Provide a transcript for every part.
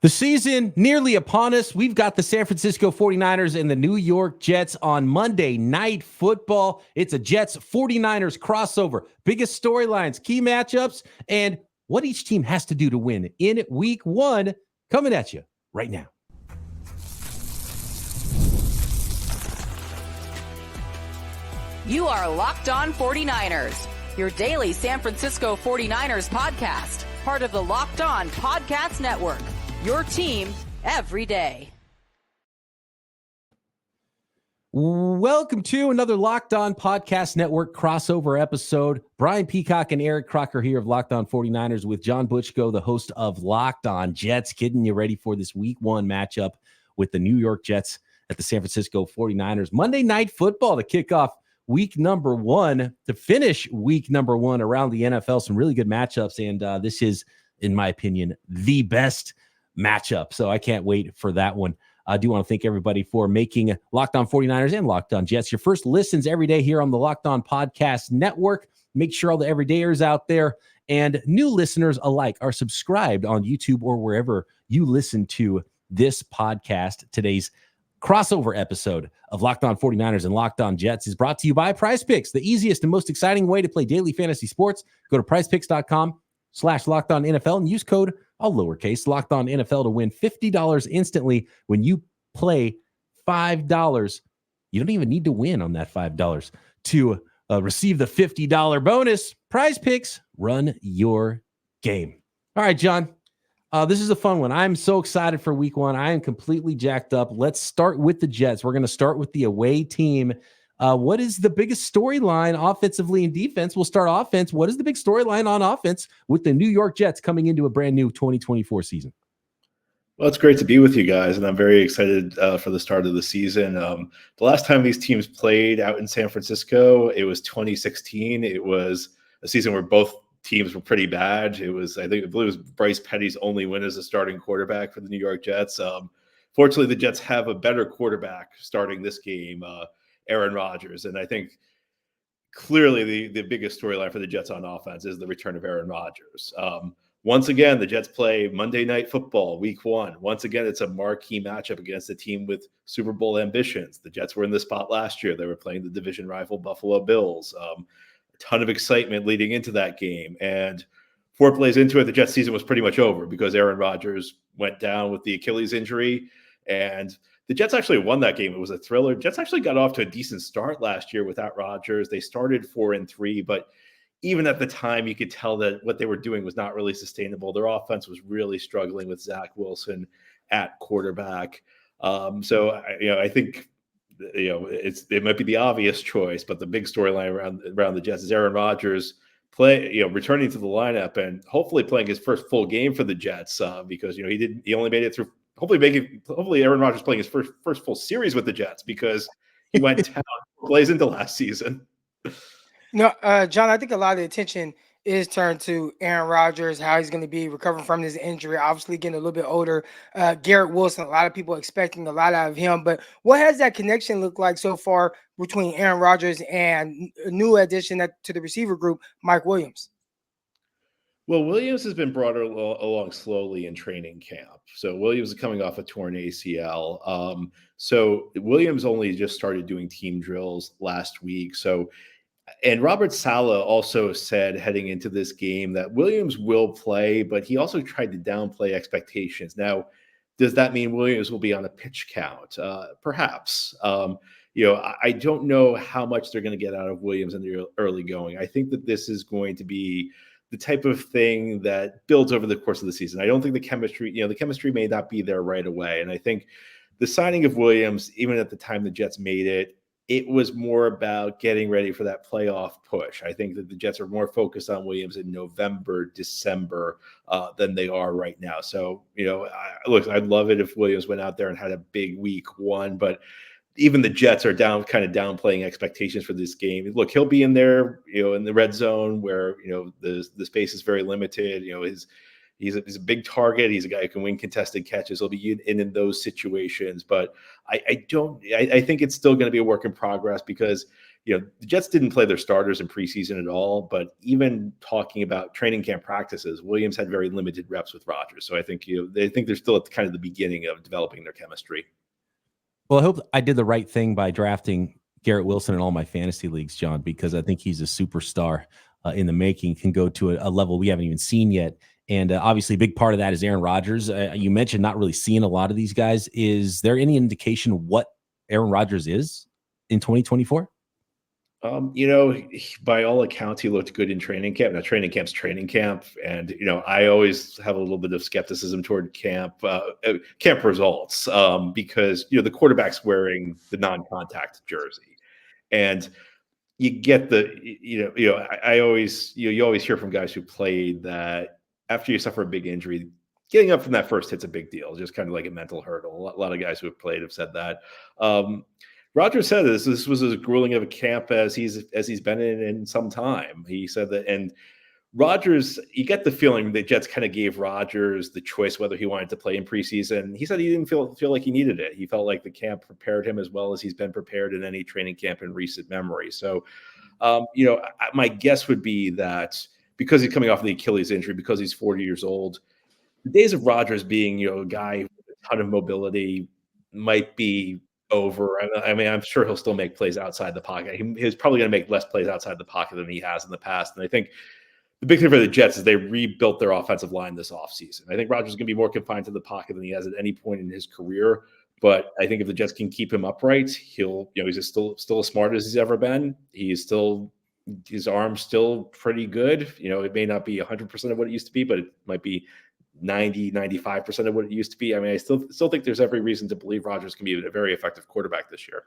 The season nearly upon us. We've got the San Francisco 49ers and the New York Jets on Monday Night Football. It's a Jets 49ers crossover. Biggest storylines, key matchups, and what each team has to do to win in week one. Coming at you right now. You are Locked On 49ers, your daily San Francisco 49ers podcast, part of the Locked On Podcast Network. Your team every day. Welcome to another Locked On Podcast Network crossover episode. Brian Peacock and Eric Crocker here of Locked On 49ers with John Butchko, the host of Locked On Jets, getting you ready for this week one matchup with the New York Jets at the San Francisco 49ers. Monday Night Football to kick off week number one, to finish week number one around the NFL. Some really good matchups, and this is, in my opinion, the best matchup. So I can't wait for that one. I do want to thank everybody for making Locked On 49ers and Locked On Jets your first listens every day here on the Locked On Podcast Network. Make sure all the everydayers out there and new listeners alike are subscribed on YouTube or wherever you listen to this podcast. Today's crossover episode of Locked On 49ers and Locked On Jets is brought to you by PrizePicks, the easiest and most exciting way to play daily fantasy sports. Go to prizepicks.com/Locked On NFL and use code all lowercase Locked On NFL to win $50 instantly when you play $5. You don't even need to win on that $5 to receive the $50 bonus. PrizePicks, run your game. All right, John. This is a fun one. I'm so excited for week one. I am completely jacked up. Let's start with the Jets. We're going to start with the away team. What is the biggest storyline offensively and defense? We'll start offense. What is the big storyline on offense with the New York Jets coming into a brand new 2024 season? Well, it's great to be with you guys, and I'm very excited for the start of the season. The last time these teams played out in San Francisco, it was 2016. It was a season where both teams were pretty bad. It was, I believe it was Bryce Petty's only win as a starting quarterback for the New York Jets. Fortunately, the Jets have a better quarterback starting this game, Aaron Rodgers. And I think clearly the biggest storyline for the Jets on offense is the return of Aaron Rodgers. Once again, the Jets play Monday Night Football week one. Once again, it's a marquee matchup against a team with Super Bowl ambitions. The Jets were in this spot last year. They were playing the division rival Buffalo Bills. A ton of excitement leading into that game. And 4 plays into it, the Jets season was pretty much over because Aaron Rodgers went down with the Achilles injury. And the Jets actually won that game. It was a thriller. Jets actually got off to a decent start last year without Rodgers. They started 4-3, but even at the time, you could tell that what they were doing was not really sustainable. Their offense was really struggling with Zach Wilson at quarterback. I think it might be the obvious choice, but the big storyline around the Jets is Aaron Rodgers returning to the lineup and hopefully playing his first full game for the Jets because he only made it through. Hopefully Aaron Rodgers playing his first full series with the Jets because he went down plays into last season. No, John, I think a lot of the attention is turned to Aaron Rodgers, how he's going to be recovering from his injury, obviously getting a little bit older. Garrett Wilson, a lot of people expecting a lot out of him. But what has that connection looked like so far between Aaron Rodgers and a new addition to the receiver group, Mike Williams? Well, Williams has been brought along slowly in training camp. So Williams is coming off a torn ACL. So Williams only just started doing team drills last week. And Robert Saleh also said heading into this game that Williams will play, but he also tried to downplay expectations. Now, does that mean Williams will be on a pitch count? Perhaps. I don't know how much they're going to get out of Williams in the early going. I think that this is going to be the type of thing that builds over the course of the season. I don't think the chemistry may not be there right away. And I think the signing of Williams, even at the time the Jets made it was more about getting ready for that playoff push. I think that the Jets are more focused on Williams in November, December than they are right now. So, I'd love it if Williams went out there and had a big week one, but even the Jets are downplaying expectations for this game. Look, he'll be in there, in the red zone where, the space is very limited. He's a big target. He's a guy who can win contested catches. He'll be in those situations. But I think it's still going to be a work in progress because, the Jets didn't play their starters in preseason at all, but even talking about training camp practices, Williams had very limited reps with Rodgers. So I think, they think they're still at kind of the beginning of developing their chemistry. Well, I hope I did the right thing by drafting Garrett Wilson in all my fantasy leagues, John, because I think he's a superstar in the making, can go to a level we haven't even seen yet. And obviously a big part of that is Aaron Rodgers. You mentioned not really seeing a lot of these guys. Is there any indication what Aaron Rodgers is in 2024? By all accounts, he looked good in training camp. Now, training camp's training camp, and I always have a little bit of skepticism toward camp results, because the quarterback's wearing the non-contact jersey, and you get I always you always hear from guys who played that after you suffer a big injury, getting up from that first hit's a big deal. It's just kind of like a mental hurdle. A lot of guys who have played have said that. Rodgers said this was as grueling of a camp as he's been in some time. He said that, and Rodgers, you get the feeling the Jets kind of gave Rodgers the choice whether he wanted to play in preseason. He said he didn't feel like he needed it. He felt like the camp prepared him as well as he's been prepared in any training camp in recent memory. So, my guess would be that because he's coming off the Achilles injury, because he's 40 years old, the days of Rodgers being a guy with a ton of mobility might be over. I mean, I'm sure he'll still make plays outside the pocket. He's probably going to make less plays outside the pocket than he has in the past. And I think the big thing for the Jets is they rebuilt their offensive line this offseason. I think Rodgers is going to be more confined to the pocket than he has at any point in his career. But I think if the Jets can keep him upright, he's still as smart as he's ever been. His arm's still pretty good. It may not be 100% of what it used to be, but it might be 95% of what it used to be. I mean, I still think there's every reason to believe Rodgers can be a very effective quarterback this year.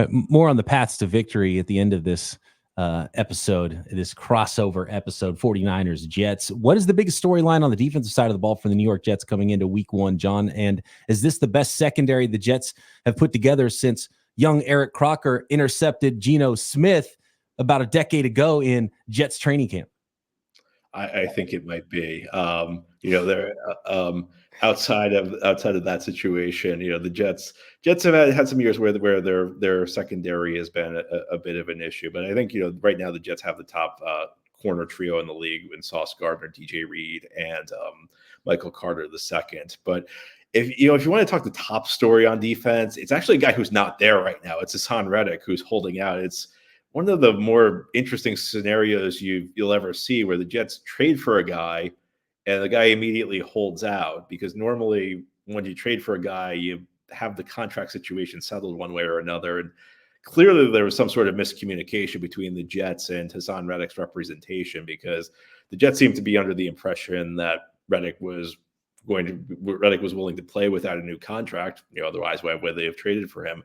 More on the paths to victory at the end of this episode, this crossover episode, 49ers-Jets. What is the biggest storyline on the defensive side of the ball for the New York Jets coming into week 1, John? And is this the best secondary the Jets have put together since young Eric Crocker intercepted Geno Smith about a decade ago in Jets training camp? I think it might be. They're outside of that situation. The Jets have had some years where their secondary has been a bit of an issue. But I think right now the Jets have the top corner trio in the league in Sauce Gardner, DJ Reed, and Michael Carter II. But if you want to talk the top story on defense, it's actually a guy who's not there right now. It's Haason Reddick who's holding out. It's one of the more interesting scenarios you'll ever see, where the Jets trade for a guy and the guy immediately holds out, because normally when you trade for a guy, you have the contract situation settled one way or another. And clearly there was some sort of miscommunication between the Jets and Haason Reddick's representation, because the Jets seemed to be under the impression that Reddick was willing to play without a new contract. Otherwise, why would they have traded for him?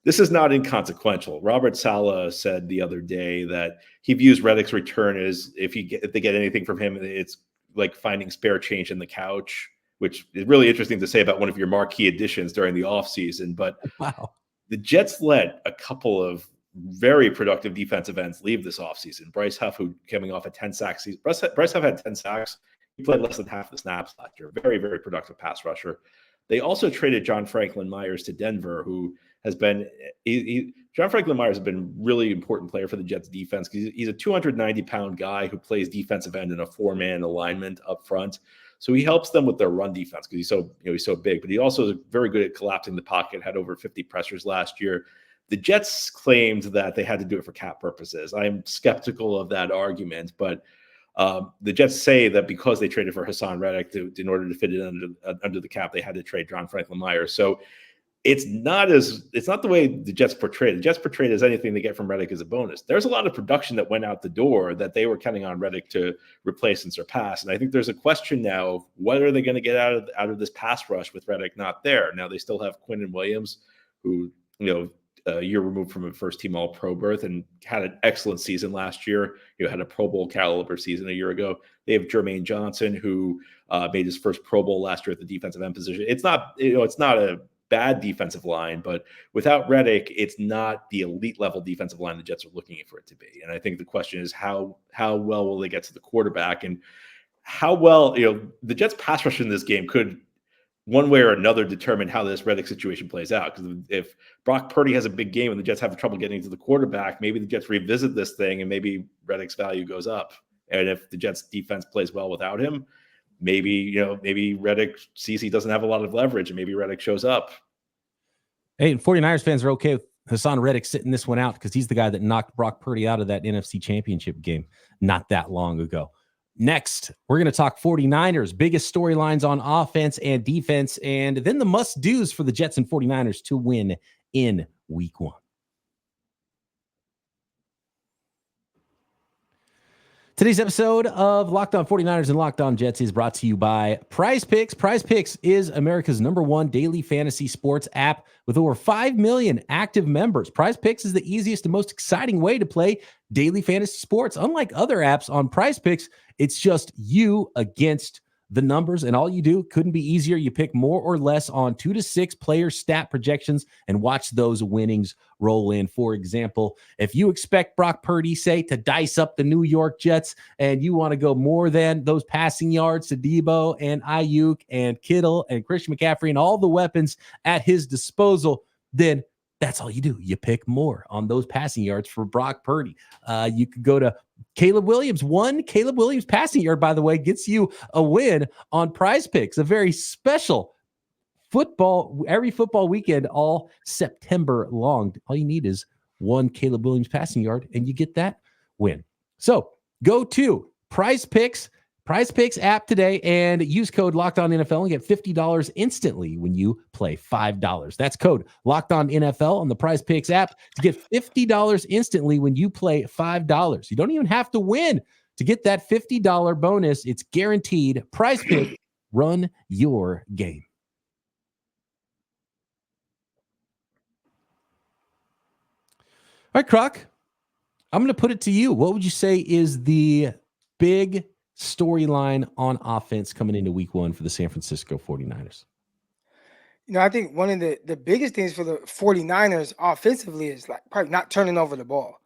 This is not inconsequential. Robert Saleh said the other day that he views Reddick's return as if they get anything from him, it's like finding spare change in the couch, which is really interesting to say about one of your marquee additions during the offseason. But wow, the Jets let a couple of very productive defensive ends leave this offseason. Bryce Huff, who coming off a 10 sack season. Bryce Huff had 10 sacks. He played less than half the snaps last year. Very, very productive pass rusher. They also traded John Franklin Myers to Denver, who has been John Franklin Myers has been a really important player for the Jets defense, because he's a 290-pound guy who plays defensive end in a 4-man alignment up front. So he helps them with their run defense because he's so big, but he also is very good at collapsing the pocket, had over 50 pressures last year. The Jets claimed that they had to do it for cap purposes. I'm skeptical of that argument, but the Jets say that because they traded for Haason Reddick in order to fit it under the cap, they had to trade John Franklin Myers. So it's not the way the Jets portrayed it. The Jets portrayed as anything they get from Reddick is a bonus. There's a lot of production that went out the door that they were counting on Reddick to replace and surpass. And I think there's a question now of what are they going to get out of this pass rush with Reddick not there. Now they still have Quinnen Williams, who a year removed from a first-team All-Pro berth and had an excellent season last year. Had a Pro Bowl caliber season a year ago. They have Jermaine Johnson, who made his first Pro Bowl last year at the defensive end position. It's not a bad defensive line, but without Reddick, it's not the elite level defensive line the Jets are looking for it to be. And I think the question is how well will they get to the quarterback, and how well the Jets pass rush in this game could one way or another determine how this Reddick situation plays out. Because if Brock Purdy has a big game and the Jets have trouble getting to the quarterback, maybe the Jets revisit this thing and maybe Reddick's value goes up. And if the Jets defense plays well without him, maybe Reddick sees he doesn't have a lot of leverage and maybe Reddick shows up. Hey, and 49ers fans are okay with Haason Reddick sitting this one out because he's the guy that knocked Brock Purdy out of that NFC Championship game not that long ago. Next, we're going to talk 49ers, biggest storylines on offense and defense, and then the must-dos for the Jets and 49ers to win in Week 1. Today's episode of Locked On 49ers and Locked On Jets is brought to you by PrizePicks. PrizePicks is America's #1 daily fantasy sports app with over 5 million active members. PrizePicks is the easiest and most exciting way to play daily fantasy sports. Unlike other apps on PrizePicks, it's just you against the numbers, and all you do couldn't be easier. You pick more or less on 2 to 6 player stat projections and watch those winnings roll in. For example, if you expect Brock Purdy, say, to dice up the New York Jets and you want to go more than those passing yards to Debo and Aiyuk and Kittle and Christian McCaffrey and all the weapons at his disposal, then that's all you do. You pick more on those passing yards for Brock Purdy. You could go to Caleb Williams. One Caleb Williams passing yard, by the way, gets you a win on PrizePicks. A very special every football weekend, all September long. All you need is one Caleb Williams passing yard, and you get that win. So go to PrizePicks app today and use code LOCKEDONNFL and get $50 instantly when you play $5. That's code LOCKEDONNFL on the PrizePicks app to get $50 instantly when you play $5. You don't even have to win to get that $50 bonus. It's guaranteed. PrizePicks, run your game. All right, Croc, I'm going to put it to you. What would you say is the big storyline on offense coming into Week 1 for the San Francisco 49ers? I think one of the biggest things for the 49ers offensively is probably not turning over the ball.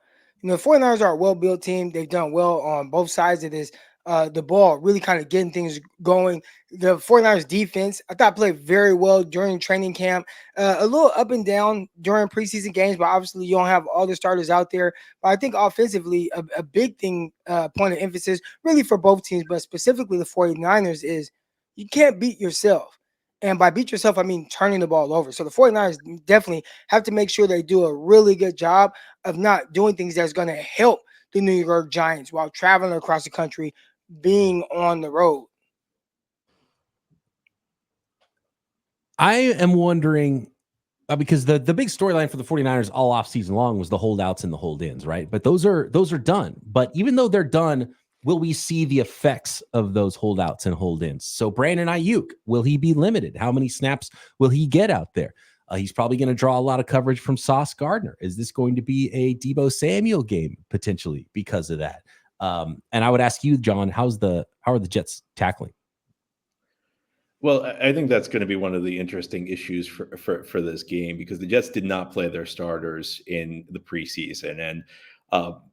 The 49ers are a well-built team. They've done well on both sides of this. The ball really kind of getting things going. The 49ers defense, I thought, played very well during training camp. A little up and down during preseason games, but obviously you don't have all the starters out there. But I think offensively, a big thing, point of emphasis, really for both teams, but specifically the 49ers, is you can't beat yourself. And by beat yourself, I mean turning the ball over. So the 49ers definitely have to make sure they do a really good job of not doing things that's going to help the New York Giants while traveling across the country, being on the road. I am wondering, because the big storyline for the 49ers all offseason long was the holdouts and the hold-ins, right? But those are done. But even though they're done, will we see the effects of those holdouts and hold-ins? So Brandon Aiyuk, will he be limited? How many snaps will he get out there? He's probably going to draw a lot of coverage from Sauce Gardner. Is this going to be a Deebo Samuel game potentially because of that? And I would ask you, John, how are the Jets tackling? Well, I think that's going to be one of the interesting issues for this game, because the Jets did not play their starters in the preseason. And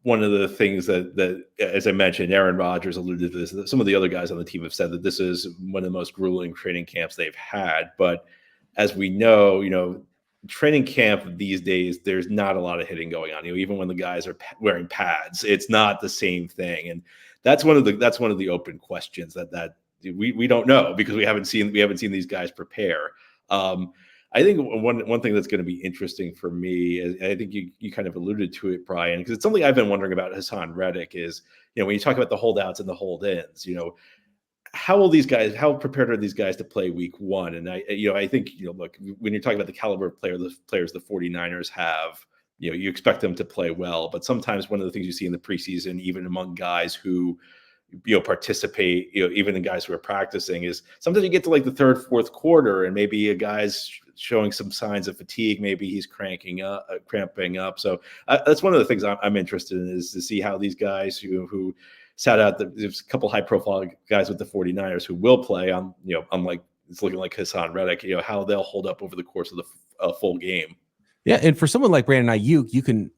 one of the things that, as I mentioned, Aaron Rodgers alluded to this, that some of the other guys on the team have said that this is one of the most grueling training camps they've had. But as we know, training camp these days, there's not a lot of hitting going on. Even when the guys are wearing pads, it's not the same thing. And that's one of the open questions that we don't know, because we haven't seen these guys prepare. I think one thing that's going to be interesting for me, and I think you kind of alluded to it, Brian, because it's something I've been wondering about Haason Reddick, is, when you talk about the holdouts and the hold-ins, how prepared are these guys to play Week 1? And I think, look, when you're talking about the caliber of players the 49ers have, you expect them to play well. But sometimes one of the things you see in the preseason, even among guys who participate, even the guys who are practicing, is sometimes you get to like the third, fourth quarter, and maybe a guy's showing some signs of fatigue. Maybe he's cramping up. So that's one of the things I'm interested in, is to see how these guys who sat out, there's a couple high profile guys with the 49ers who will play on, unlike it's looking like Haason Reddick, how they'll hold up over the course of the full game. Yeah. And for someone like Brandon Aiyuk, you can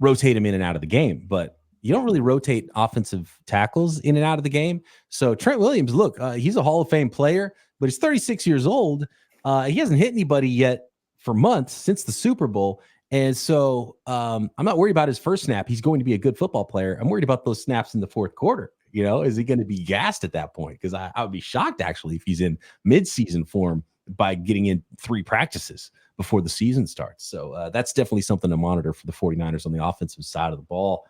rotate him in and out of the game, but you don't really rotate offensive tackles in and out of the game. So Trent Williams, look, he's a Hall of Fame player, but he's 36 years old. He hasn't hit anybody yet for months since the Super Bowl. And so I'm not worried about his first snap. He's going to be a good football player. I'm worried about those snaps in the fourth quarter. You know, is he going to be gassed at that point? Because I would be shocked, actually, if he's in midseason form by getting in 3 practices before the season starts. So that's definitely something to monitor for the 49ers on the offensive side of the ball.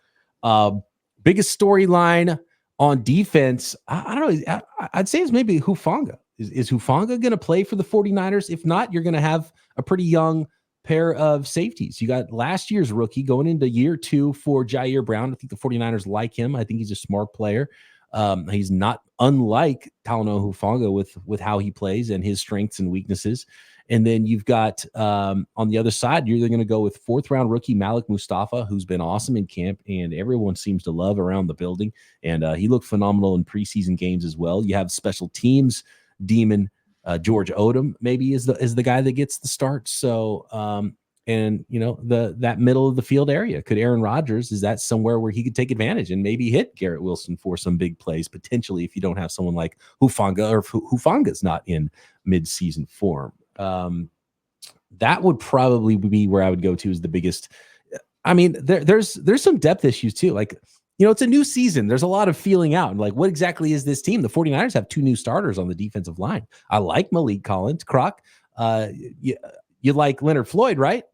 Biggest storyline on defense, I don't know. I'd say is maybe Hufanga. Is Hufanga going to play for the 49ers? If not, you're going to have a pretty young pair of safeties. You got last year's rookie going into year 2 for Jair Brown. I think the 49ers like him. I think he's a smart player. He's not unlike Talanoa Hufanga with how he plays and his strengths and weaknesses. And then you've got on the other side, you're going to go with 4th-round rookie Malik Mustafa, who's been awesome in camp and everyone seems to love around the building. And he looked phenomenal in preseason games as well. You have special teams demon George Odom maybe is the guy that gets the start. So and you know, that middle of the field area, could Aaron Rodgers, is that somewhere where he could take advantage and maybe hit Garrett Wilson for some big plays potentially if you don't have someone like Hufanga, or if Hufanga's not in mid-season form. That would probably be where I would go to as the biggest. I mean, there's some depth issues too. Like, you know, it's a new season. There's a lot of feeling out. Like, what exactly is this team? The 49ers have 2 new starters on the defensive line. I like Malik Collins. Croc, you like Leonard Floyd, right?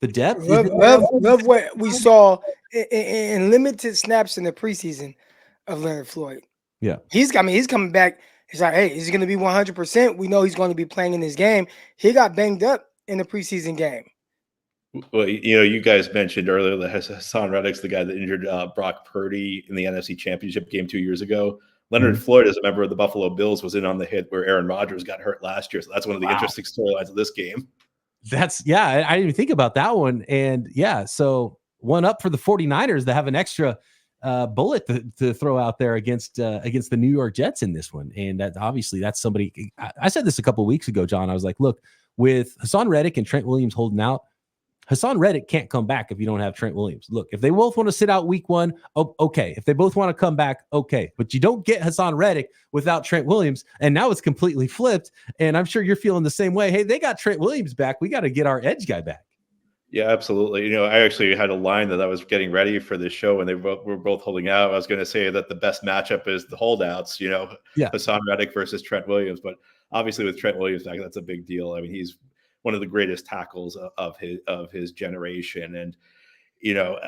The depth. Love what we saw in limited snaps in the preseason of Leonard Floyd. Yeah. He's coming back. He's like, hey, is he going to be 100%? We know he's going to be playing in this game. He got banged up in the preseason game. Well, you know, you guys mentioned earlier that Haason Reddick's the guy that injured Brock Purdy in the NFC Championship game 2 years ago. Leonard Floyd, as a member of the Buffalo Bills, was in on the hit where Aaron Rodgers got hurt last year. So that's one of the interesting storylines of this game. I didn't even think about that one. And yeah, so one up for the 49ers to have an extra bullet to throw out there against the New York Jets in this one. And that obviously that's somebody. I said this a couple of weeks ago, John. I was like, look, with Haason Reddick and Trent Williams holding out, Haason Reddick can't come back if you don't have Trent Williams. Look, if they both want to sit out week 1, okay. If they both want to come back, okay. But you don't get Haason Reddick without Trent Williams. And now it's completely flipped. And I'm sure you're feeling the same way. Hey, they got Trent Williams back. We got to get our edge guy back. Yeah, absolutely. You know, I actually had a line that I was getting ready for this show, and we're both holding out. I was going to say that the best matchup is the holdouts, you know, Haason Reddick versus Trent Williams. But obviously with Trent Williams back, that's a big deal. I mean, he's one of the greatest tackles of his generation. And, you know,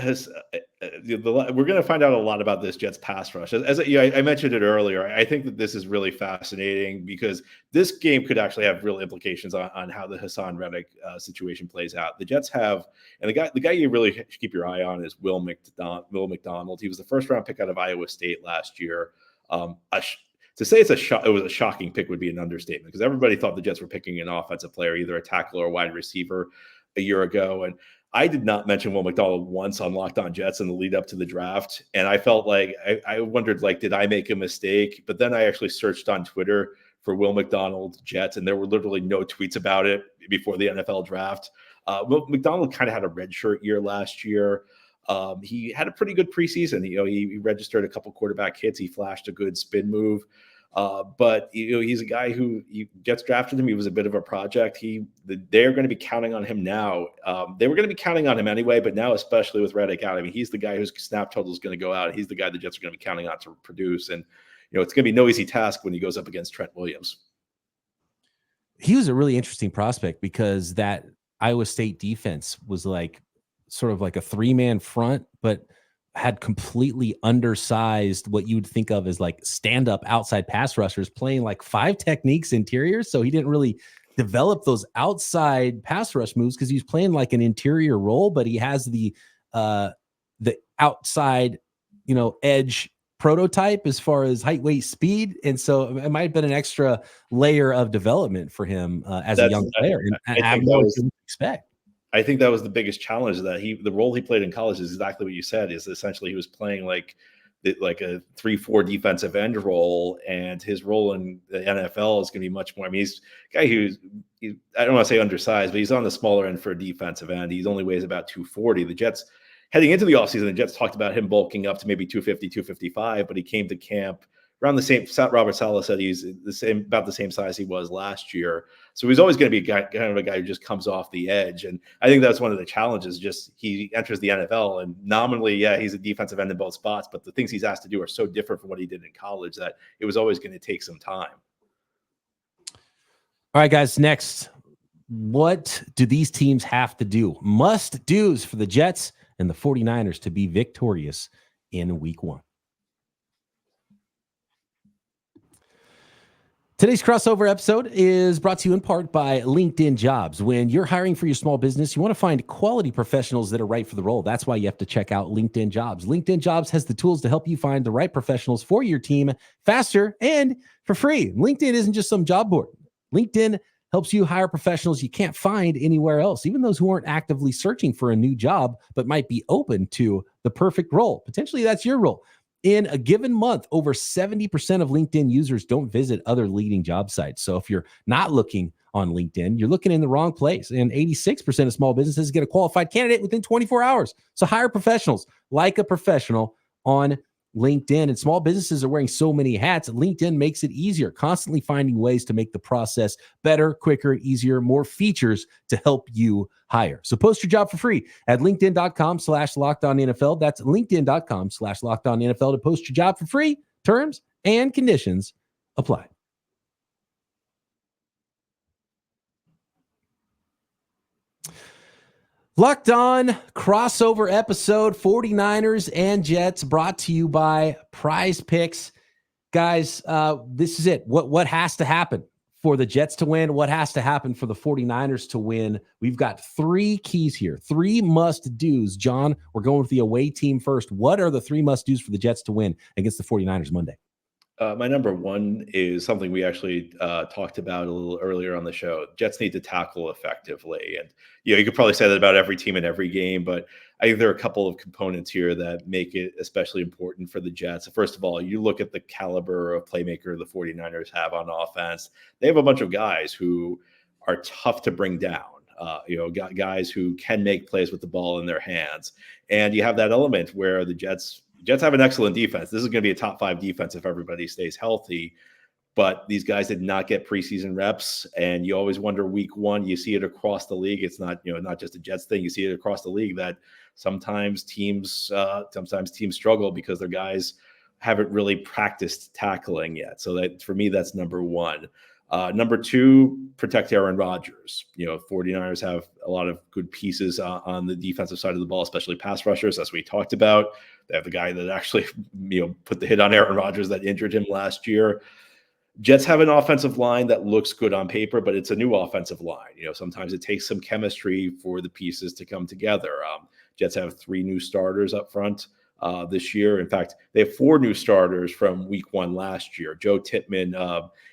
we're going to find out a lot about this Jets pass rush. I mentioned it earlier. I think that this is really fascinating because this game could actually have real implications on how the Haason Reddick situation plays out. The Jets have, and the guy you really should keep your eye on is Will McDonald. He was the 1st-round pick out of Iowa State last year. To say it was a shocking pick would be an understatement because everybody thought the Jets were picking an offensive player, either a tackle or a wide receiver a year ago. And I did not mention Will McDonald once on Locked On Jets in the lead up to the draft. And I felt like I wondered, like, did I make a mistake? But then I actually searched on Twitter for Will McDonald Jets, and there were literally no tweets about it before the NFL draft. Will McDonald kind of had a redshirt year last year. He had a pretty good preseason. You know, he registered a couple quarterback hits. He flashed a good spin move. But you know, he's a guy who gets drafted him. He was a bit of a project. They're going to be counting on him now. They were going to be counting on him anyway, but now, especially with Reddick out, I mean, he's the guy whose snap total is going to go out. He's the guy the Jets are going to be counting on to produce. And, you know, it's going to be no easy task when he goes up against Trent Williams. He was a really interesting prospect because that Iowa State defense was like sort of like a 3-man front, but had completely undersized what you would think of as like stand-up outside pass rushers playing like 5 techniques interior. So he didn't really develop those outside pass rush moves because he's playing like an interior role, but he has the outside, you know, edge prototype as far as height, weight, speed. And so it might have been an extra layer of development for him as a young player. And I have no idea what to expect. I think that was the biggest challenge, that the role he played in college is exactly what you said, is essentially he was playing like a 3-4 defensive end role, and his role in the NFL is going to be much more. I mean, he's a guy I don't want to say undersized, but he's on the smaller end for a defensive end. He only weighs about 240. The Jets heading into the offseason, the Jets talked about him bulking up to maybe 250, 255, but he came to camp around the same. Robert Saleh said he's about the same size he was last year. So he's always going to be kind of a guy who just comes off the edge. And I think that's one of the challenges. Just he enters the NFL and nominally, yeah, he's a defensive end in both spots, but the things he's asked to do are so different from what he did in college that it was always going to take some time. All right, guys, next, what do these teams have to do? Must do's for the Jets and the 49ers to be victorious in week 1. Today's crossover episode is brought to you in part by LinkedIn Jobs. When you're hiring for your small business, you want to find quality professionals that are right for the role. That's why you have to check out LinkedIn Jobs. LinkedIn Jobs has the tools to help you find the right professionals for your team faster and for free. LinkedIn isn't just some job board. LinkedIn helps you hire professionals you can't find anywhere else, even those who aren't actively searching for a new job, but might be open to the perfect role. Potentially that's your role. In a given month, over 70% of LinkedIn users don't visit other leading job sites. So if you're not looking on LinkedIn, you're looking in the wrong place. And 86% of small businesses get a qualified candidate within 24 hours. So hire professionals like a professional on LinkedIn. And small businesses are wearing so many hats. LinkedIn makes it easier, constantly finding ways to make the process better, quicker, easier, more features to help you hire. So post your job for free at linkedin.com/lockedonnfl. That's linkedin.com/lockedonnfl to post your job for free. Terms and conditions apply. Locked On crossover episode, 49ers and Jets, brought to you by PrizePicks. Guys, this is it. What has to happen for the Jets to win? What has to happen for the 49ers to win? We've got 3 keys here, 3 must-dos. John, we're going with the away team first. What are the 3 must-dos for the Jets to win against the 49ers Monday? My number 1 is something we actually talked about a little earlier on the show. Jets need to tackle effectively. And, you could probably say that about every team in every game, but I think there are a couple of components here that make it especially important for the Jets. First of all, you look at the caliber of playmaker the 49ers have on offense. They have a bunch of guys who are tough to bring down. Guys who can make plays with the ball in their hands. And you have that element where the Jets have an excellent defense. This is going to be a top 5 defense if everybody stays healthy. But these guys did not get preseason reps, and you always wonder week 1. You see it across the league. It's not not just a Jets thing. You see it across the league that sometimes teams struggle because their guys haven't really practiced tackling yet. So that for me, that's number 1. Number 2, protect Aaron Rodgers. 49ers have a lot of good pieces on the defensive side of the ball, especially pass rushers, as we talked about. They have the guy that actually put the hit on Aaron Rodgers that injured him last year. Jets have an offensive line that looks good on paper, but it's a new offensive line. Sometimes it takes some chemistry for the pieces to come together. Jets have 3 new starters up front this year. In fact, they have 4 new starters from week 1 last year. Joe Tippmann,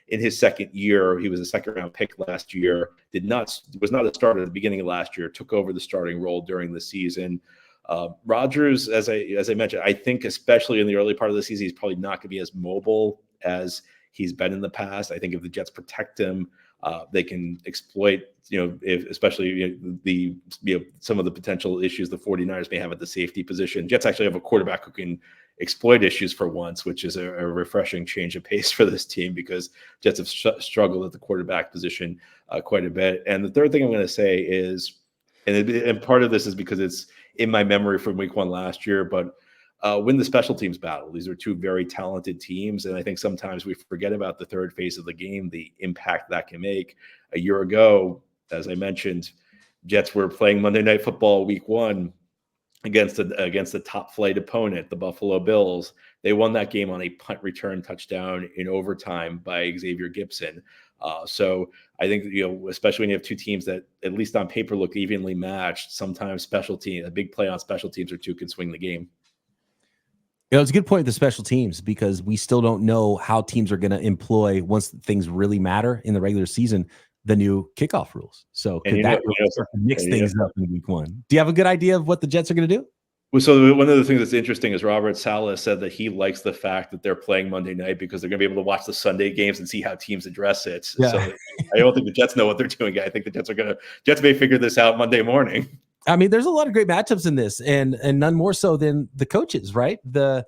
in his second year, he was a second-round pick last year, was not a starter at the beginning of last year, took over the starting role during the season. Rodgers, as I mentioned, I think especially in the early part of the season, he's probably not going to be as mobile as he's been in the past. I think if the Jets protect him, they can exploit, especially some of the potential issues the 49ers may have at the safety position. Jets actually have a quarterback who can exploit issues for once, which is a refreshing change of pace for this team because Jets have struggled at the quarterback position quite a bit. And the third thing I'm going to say is, and part of this is because it's in my memory from week 1 last year, but win the special teams battle. These are 2 very talented teams, and I think sometimes we forget about the third phase of the game, the impact that can make. A year ago, as I mentioned, Jets were playing Monday Night Football week 1 against a top flight opponent, the Buffalo Bills. They won that game on a punt return touchdown in overtime by Xavier Gibson. So I think, especially when you have 2 teams that at least on paper look evenly matched, sometimes a big play on special teams or 2 can swing the game. It's a good point, the special teams, because we still don't know how teams are going to employ, once things really matter in the regular season, the new kickoff rules. So could that mix things up in week 1? Do you have a good idea of what the Jets are going to do? Well, so one of the things that's interesting is Robert Saleh said that he likes the fact that they're playing Monday night because they're going to be able to watch the Sunday games and see how teams address it. Yeah. So I don't think the Jets know what they're doing. I think the Jets may figure this out Monday morning. I mean, there's a lot of great matchups in this, and none more so than the coaches, right? The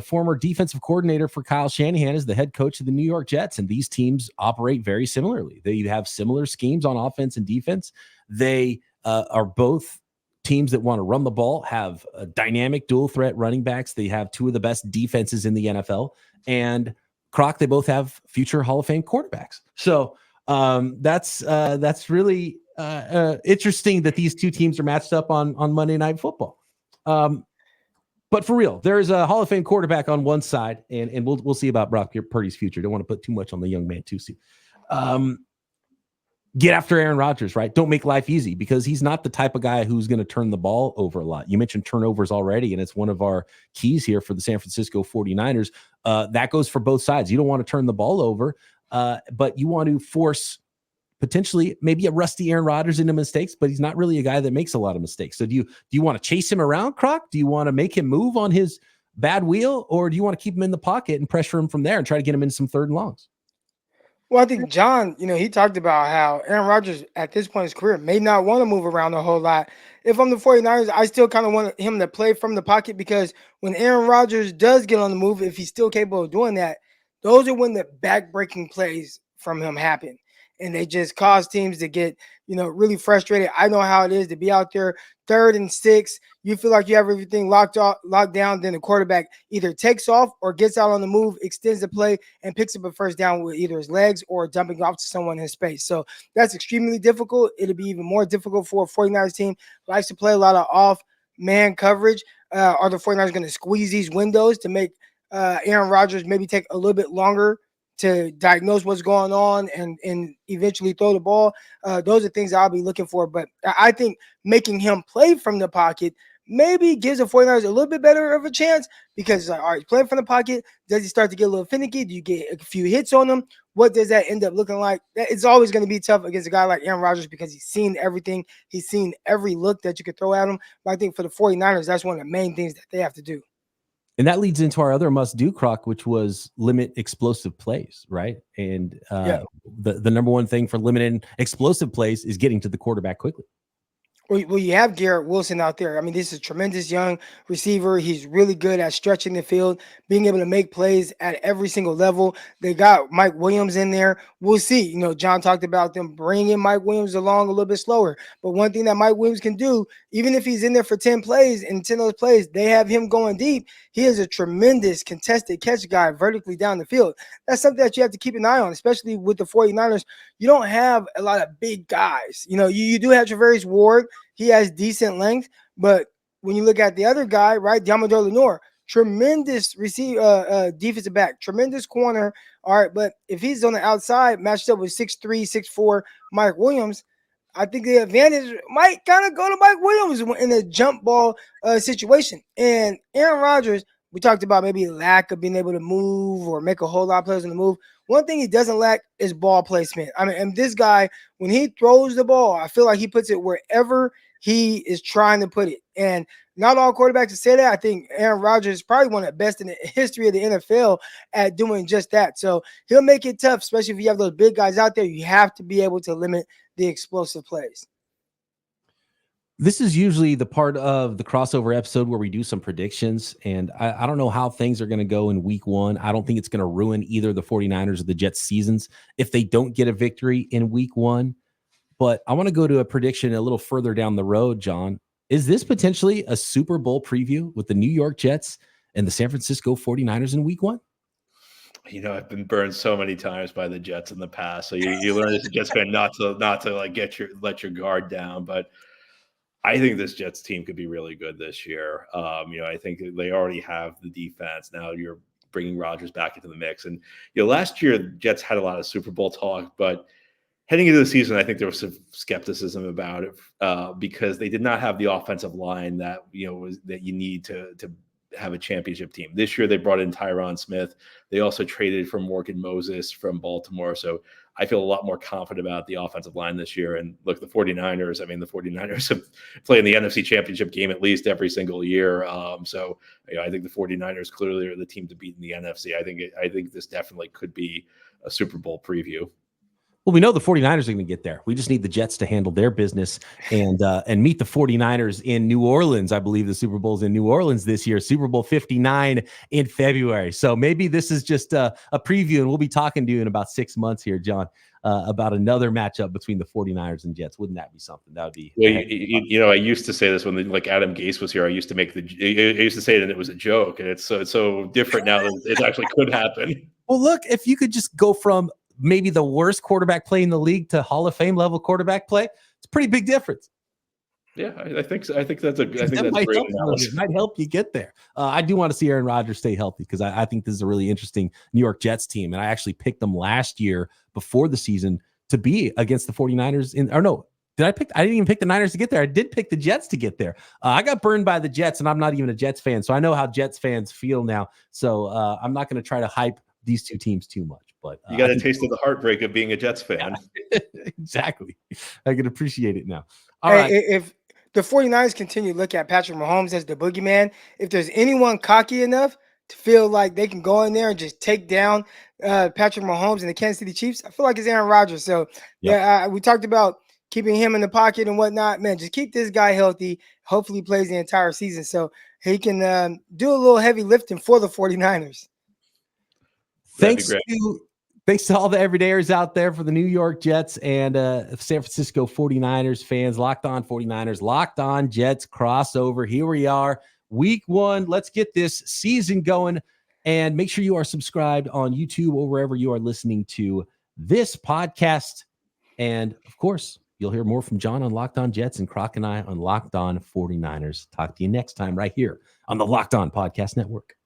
former defensive coordinator for Kyle Shanahan is the head coach of the New York Jets, and these teams operate very similarly. They have similar schemes on offense and defense. They are both teams that want to run the ball, have dynamic dual threat running backs. They have two of the best defenses in the NFL, and Croc, they both have future Hall of Fame quarterbacks. So that's really interesting that these two teams are matched up on Monday Night Football. But for real, there's a Hall of Fame quarterback on one side, and we'll see about Brock Purdy's future. Don't want to put too much on the young man too soon. Get after Aaron Rodgers, right? Don't make life easy, because he's not the type of guy who's going to turn the ball over a lot. You mentioned turnovers already, and it's one of our keys here for the San Francisco 49ers. That goes for both sides. You don't want to turn the ball over, but you want to force potentially maybe a rusty Aaron Rodgers into mistakes, but he's not really a guy that makes a lot of mistakes. So do you want to chase him around, Croc? Do you want to make him move on his bad wheel, or do you want to keep him in the pocket and pressure him from there and try to get him in some third and longs? Well, I think John, he talked about how Aaron Rodgers at this point in his career may not want to move around a whole lot. If I'm the 49ers, I still kind of want him to play from the pocket, because when Aaron Rodgers does get on the move, if he's still capable of doing that, those are when the back-breaking plays from him happen. And they just cause teams to get, really frustrated. I know how it is to be out there 3rd and 6. You feel like you have everything locked down. Then the quarterback either takes off or gets out on the move, extends the play, and picks up a first down with either his legs or dumping off to someone in space. So that's extremely difficult. It'll be even more difficult for a 49ers team who likes to play a lot of off-man coverage. Are the 49ers going to squeeze these windows to make Aaron Rodgers maybe take a little bit longer to diagnose what's going on and eventually throw the ball? Those are things I'll be looking for. But I think making him play from the pocket maybe gives the 49ers a little bit better of a chance, because all right, playing from the pocket, does he start to get a little finicky? Do you get a few hits on him? What does that end up looking like? It's always going to be tough against a guy like Aaron Rodgers, because he's seen everything. He's seen every look that you could throw at him. But I think for the 49ers, that's one of the main things that they have to do. And that leads into our other must-do, Croc, which was limit explosive plays, right? And the number one thing for limiting explosive plays is getting to the quarterback quickly. Well, you have Garrett Wilson out there. I mean, this is a tremendous young receiver. He's really good at stretching the field, being able to make plays at every single level. They got Mike Williams in there. We'll see. John talked about them bringing Mike Williams along a little bit slower. But one thing that Mike Williams can do, even if he's in there for 10 plays, and 10 of those plays, they have him going deep, he is a tremendous contested catch guy vertically down the field. That's something that you have to keep an eye on, especially with the 49ers. You don't have a lot of big guys. You do have Travarius Ward. He has decent length, but when you look at the other guy, right, Diamador Lenore, tremendous defensive back, tremendous corner. All right, but if he's on the outside matched up with 6'3", 6'4" Mike Williams, I think the advantage might kind of go to Mike Williams in a jump ball situation. And Aaron Rodgers, we talked about maybe lack of being able to move or make a whole lot of plays on the move. One thing he doesn't lack is ball placement. I mean, and this guy, when he throws the ball, I feel like he puts it wherever he is trying to put it. And not all quarterbacks can say that. I think Aaron Rodgers is probably one of the best in the history of the NFL at doing just that. So he'll make it tough, especially if you have those big guys out there. You have to be able to limit the explosive plays. This is usually the part of the crossover episode where we do some predictions, and I don't know how things are going to go in week 1. I don't think it's going to ruin either the 49ers or the Jets seasons if they don't get a victory in week 1. But I want to go to a prediction a little further down the road, John. Is this potentially a Super Bowl preview with the New York Jets and the San Francisco 49ers in week 1? I've been burned so many times by the Jets in the past. So you learn as a Jets fan not to like let your guard down. But I think this Jets team could be really good this year. I think they already have the defense. Now you're bringing Rodgers back into the mix. And last year the Jets had a lot of Super Bowl talk, but heading into the season, I think there was some skepticism about it because they did not have the offensive line that that you need to have a championship team. This year they brought in Tyron Smith. They also traded for Morgan Moses from Baltimore. So I feel a lot more confident about the offensive line this year. And look, the 49ers, the 49ers have played in the NFC Championship game at least every single year. So I think the 49ers clearly are the team to beat in the NFC. I think this definitely could be a Super Bowl preview. Well, we know the 49ers are going to get there. We just need the Jets to handle their business and meet the 49ers in New Orleans. I believe the Super Bowl's in New Orleans this year, Super Bowl 59 in February. So maybe this is just a preview, and we'll be talking to you in about 6 months here, John, about another matchup between the 49ers and Jets. Wouldn't that be something? That would be. Well, I used to say this when like Adam Gase was here. I used to say it and it was a joke, and it's so different now that it actually could happen. Well, look, if you could just go from maybe the worst quarterback play in the league to Hall of Fame level quarterback play, it's a pretty big difference. Yeah, I think so. I think that's great analysis. It might help you get there. I do want to see Aaron Rodgers stay healthy because I think this is a really interesting New York Jets team. And I actually picked them last year before the season to be against the 49ers I didn't even pick the Niners to get there. I did pick the Jets to get there. I got burned by the Jets, and I'm not even a Jets fan. So I know how Jets fans feel now. So I'm not going to try to hype these two teams too much. But you got a taste of the heartbreak of being a Jets fan. Yeah, exactly. I can appreciate it now. All right. If the 49ers continue to look at Patrick Mahomes as the boogeyman, if there's anyone cocky enough to feel like they can go in there and just take down Patrick Mahomes and the Kansas City Chiefs, I feel like it's Aaron Rodgers. So, we talked about keeping him in the pocket and whatnot. Man, just keep this guy healthy. Hopefully he plays the entire season so he can do a little heavy lifting for the 49ers. Thanks to all the everydayers out there for the New York Jets and San Francisco 49ers fans. Locked On 49ers, Locked On Jets crossover. Here we are, week 1. Let's get this season going. And make sure you are subscribed on YouTube or wherever you are listening to this podcast. And, of course, you'll hear more from John on Locked On Jets and Croc and I on Locked On 49ers. Talk to you next time right here on the Locked On Podcast Network.